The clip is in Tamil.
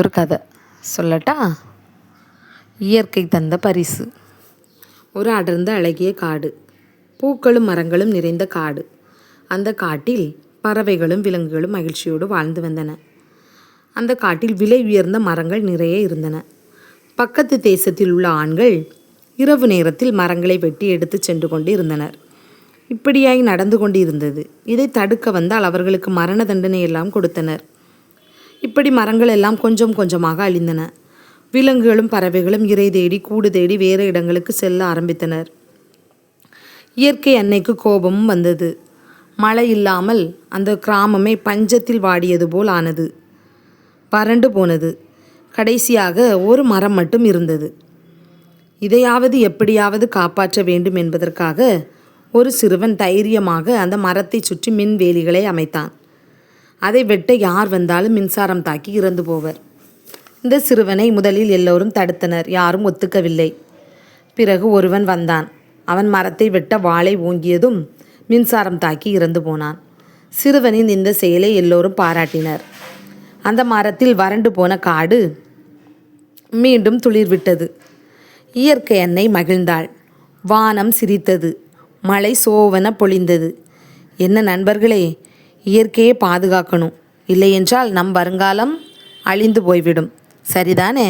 ஒரு கதை சொல்லட்டா? இயற்கை தந்த பரிசு. ஒரு அடர்ந்த அழகிய காடு, பூக்களும் மரங்களும் நிறைந்த காடு. அந்த காட்டில் பறவைகளும் விலங்குகளும் மகிழ்ச்சியோடு வாழ்ந்து வந்தன. அந்த காட்டில் விலை உயர்ந்த மரங்கள் நிறைய இருந்தன. பக்கத்து தேசத்தில் உள்ள ஆண்கள் இரவு நேரத்தில் மரங்களை வெட்டி எடுத்து சென்று கொண்டு இருந்தனர். இப்படியாய் நடந்து கொண்டு இருந்தது. இதை தடுக்க வந்தால் அவர்களுக்கு மரண தண்டனை எல்லாம் கொடுத்தனர். இப்படி மரங்கள் எல்லாம் கொஞ்சம் கொஞ்சமாக அழிந்தன. விலங்குகளும் பறவைகளும் இரை தேடி கூடு தேடி வேறு இடங்களுக்கு செல்ல ஆரம்பித்தனர். இயற்கை அன்னைக்கு கோபமும் வந்தது. மழை இல்லாமல் அந்த கிராமமே பஞ்சத்தில் வாடியது போல் ஆனது. வறண்டு போனது. கடைசியாக ஒரு மரம் மட்டும் இருந்தது. இதையாவது எப்படியாவது காப்பாற்ற வேண்டும் என்பதற்காக ஒரு சிறுவன் தைரியமாக அந்த மரத்தை சுற்றி மின்வேலிகளை அமைத்தான். அதை வெட்ட யார் வந்தாலும் மின்சாரம் தாக்கி இறந்து போவர். இந்த சிறுவனை முதலில் எல்லோரும் தடுத்தனர். யாரும் ஒத்துக்கவில்லை. பிறகு ஒருவன் வந்தான். அவன் மரத்தை வெட்ட வாளை ஓங்கியதும் மின்சாரம் தாக்கி இறந்து போனான். சிறுவனின் இந்த செயலை எல்லோரும் பாராட்டினர். அந்த மரத்தில் வறண்டு போன காடு மீண்டும் துளிர்விட்டது. இயற்கை அன்னை மகிழ்ந்தாள். வானம் சிரித்தது. மழை சோவென பொழிந்தது. என்ன நண்பர்களே, இயற்கையை பாதுகாக்கணும், இல்லையென்றால் நம் வருங்காலம் அழிந்து போய்விடும். சரிதானே?